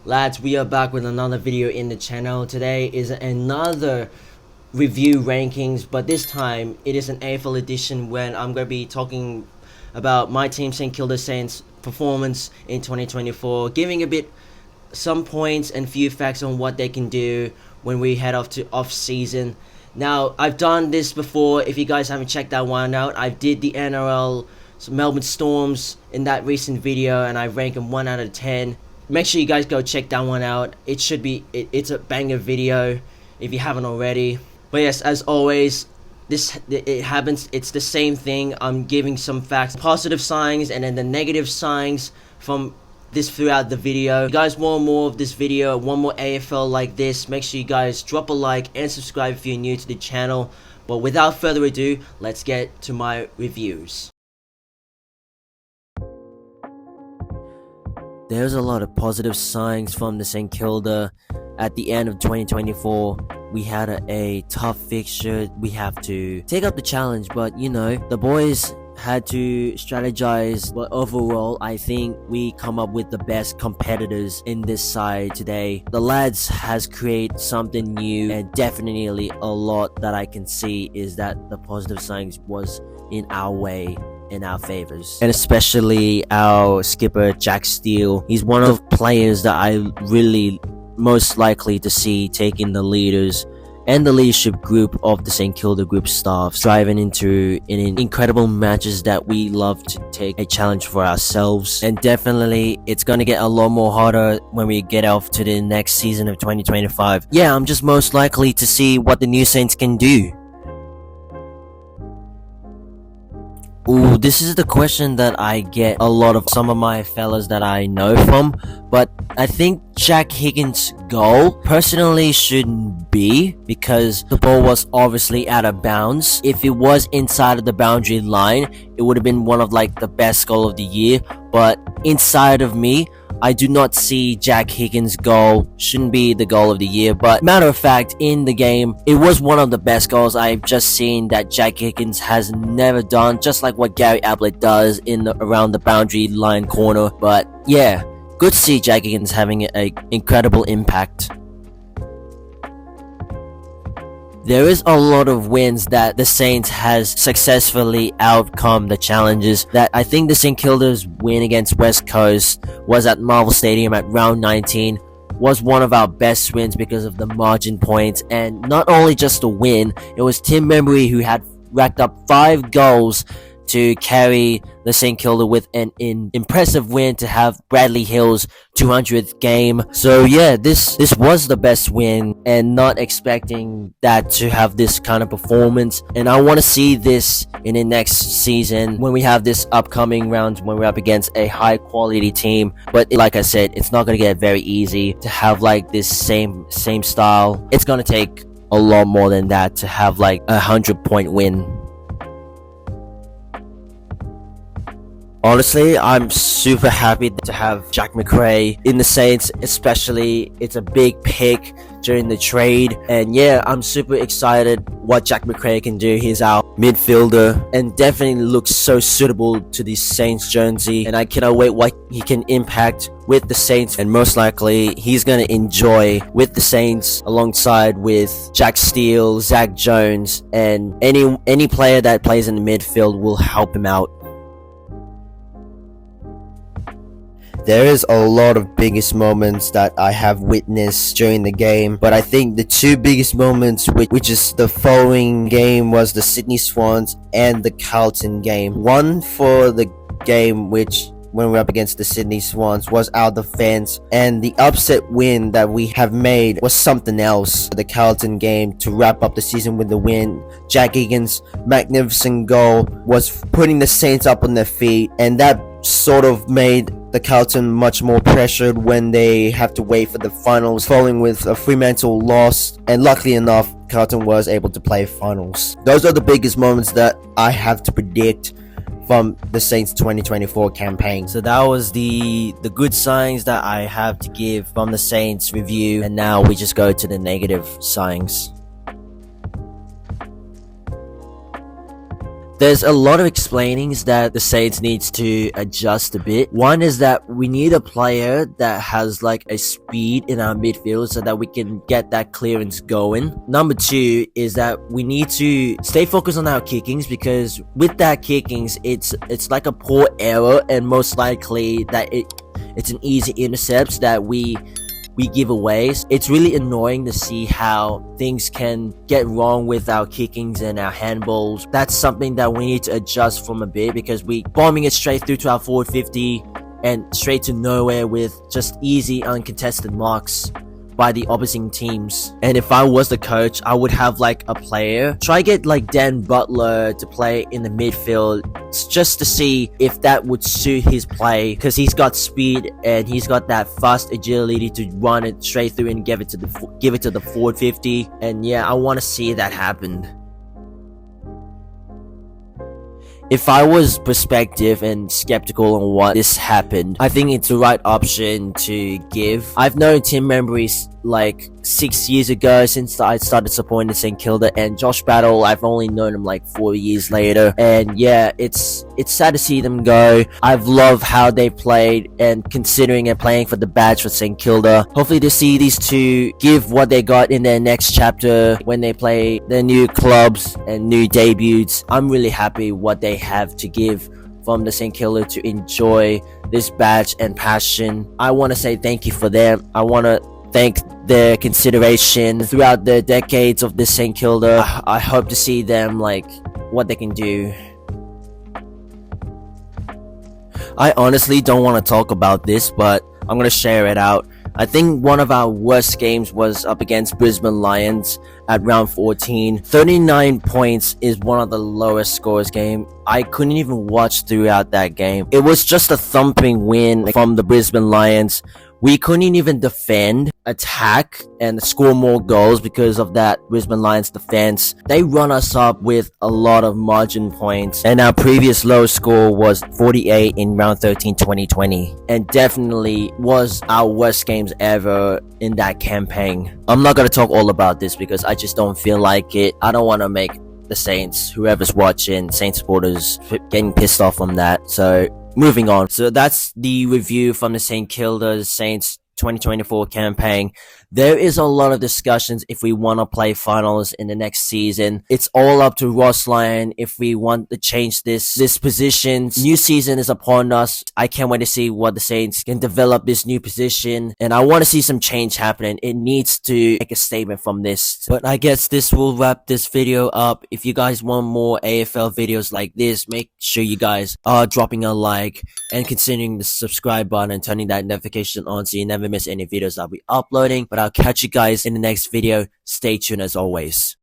Lads, we are back with another video in the channel. Today is another review rankings, but this time it is an AFL edition when I'm going to be talking about my team St Kilda Saints performance in 2024, giving a bit some points and few facts on what they can do when we head off to off season. Now, I've done this before. If you guys haven't checked that one out, I did the NRL Melbourne Storms in that recent video and I rank them 1 out of 10. Make sure you guys go check that one out. It should be it's a banger video if you haven't already. But yes, as always, it happens. It's the same thing. I'm giving some facts, positive signs, and then the negative signs from this throughout the video. If you guys want more of this video, one more AFL like this, make sure you guys drop a like and subscribe if you're new to the channel. But without further ado, let's get to my reviews. There's a lot of positive signs from the St Kilda at the end of 2024. We had a tough fixture. We have to take up the challenge, but you know, the boys had to strategize. But overall, I think we come up with the best competitors in this side today. The lads has created something new, and definitely a lot that I can see is that the positive signs was in our way, in our favors, and especially our skipper Jack Steele. He's one of the players that I really most likely to see taking the leaders and the leadership group of the St Kilda group staff, driving into incredible matches that we love to take a challenge for ourselves. And definitely it's gonna get a lot more harder when we get off to the next season of 2025. Yeah, I'm just most likely to see what the new Saints can do. Ooh, this is the question that I get a lot of some of my fellas that I know from, but I think Jack Higgins' goal personally shouldn't be, because the ball was obviously out of bounds. If it was inside of the boundary line, it would have been one of like the best goal of the year, but inside of me, I do not see Jack Higgins' goal shouldn't be the goal of the year. But matter of fact, in the game, it was one of the best goals I've just seen that Jack Higgins has never done, just like what Gary Ablett does around the boundary line corner. But yeah, good to see Jack Higgins having an incredible impact. There is a lot of wins that the Saints has successfully outcome the challenges. That I think the St Kilda's win against West Coast was at Marvel Stadium at round 19 was one of our best wins because of the margin points, and not only just a win, it was Tim Membry who had racked up 5 goals to carry the St Kilda with an impressive win to have Bradley Hill's 200th game. So yeah, this was the best win, and not expecting that to have this kind of performance. And I want to see this in the next season when we have this upcoming round when we're up against a high quality team. But like I said, it's not going to get very easy to have like this same style. It's going to take a lot more than that to have like a 100-point win. Honestly, I'm super happy to have Jack McCrae in the Saints, especially it's a big pick during the trade. And yeah, I'm super excited what Jack McCrae can do. He's our midfielder and definitely looks so suitable to the Saints jersey, and I cannot wait what he can impact with the Saints, and most likely he's going to enjoy with the Saints alongside with Jack Steele, Zach Jones, and any player that plays in the midfield will help him out. There is a lot of biggest moments that I have witnessed during the game, but I think the 2 biggest moments, which is the following game, was the Sydney Swans and the Carlton game. One for the game which, when we're up against the Sydney Swans, was our defense, and the upset win that we have made was something else. The Carlton game to wrap up the season with the win, Jack Higgins' magnificent goal was putting the Saints up on their feet, and that sort of made the Carlton much more pressured when they have to wait for the finals, following with a Fremantle loss, and luckily enough, Carlton was able to play finals. Those are the biggest moments that I have to predict from the Saints 2024 campaign. So that was the good signs that I have to give from the Saints review, and now we just go to the negative signs. There's a lot of explainings that the Saints needs to adjust a bit. One is that we need a player that has like a speed in our midfield so that we can get that clearance going. Number two is that we need to stay focused on our kickings, because with that kickings, it's like a poor error, and most likely that it's an easy intercept that we give away. It's really annoying to see how things can get wrong with our kickings and our handballs. That's something that we need to adjust from a bit, because we bombing it straight through to our forward 50 and straight to nowhere with just easy uncontested marks by the opposing teams. And if I was the coach, I would have like a player try get like Dan Butler to play in the midfield, just to see if that would suit his play, because he's got speed and he's got that fast agility to run it straight through and give it to the forward 50. And yeah, I want to see that happen. If I was perspective and skeptical on what this happened, I think it's the right option to give. I've known Tim Membry's like 6 years ago, since I started supporting the St Kilda, and Josh Battle, I've only known him like 4 years later. And yeah, it's sad to see them go. I've loved how they played, and considering and playing for the badge for St Kilda. Hopefully to see these two give what they got in their next chapter when they play their new clubs and new debuts. I'm really happy what they have to give from the St Kilda to enjoy this badge and passion. I want to say thank you for them. I want to thank their consideration throughout the decades of this St Kilda. I hope to see them like what they can do. I honestly don't want to talk about this, but I'm gonna share it out. I think one of our worst games was up against Brisbane Lions at round 14. 39 points is one of the lowest scores game. I couldn't even watch throughout that game. It was just a thumping win from the Brisbane Lions. We couldn't even defend, attack, and score more goals because of that Brisbane Lions defense. They run us up with a lot of margin points, and our previous low score was 48 in round 13 2020, and definitely was our worst games ever in that campaign. I'm not gonna talk all about this because I just don't feel like it. I don't want to make the Saints, whoever's watching, Saints supporters, getting pissed off from that. So moving on. So that's the review from the St Kilda Saints 2024 campaign. There is a lot of discussions if we want to play finals in the next season. It's all up to Ross Lyon if we want to change this position. New season is upon us. I can't wait to see what the Saints can develop this new position, and I want to see some change happening. It needs to make a statement from this. But I guess this will wrap this video up. If you guys want more AFL videos like this, make sure you guys are dropping a like and considering the subscribe button and turning that notification on so you never miss any videos I'll be uploading. But I'll catch you guys in the next video. Stay tuned as always.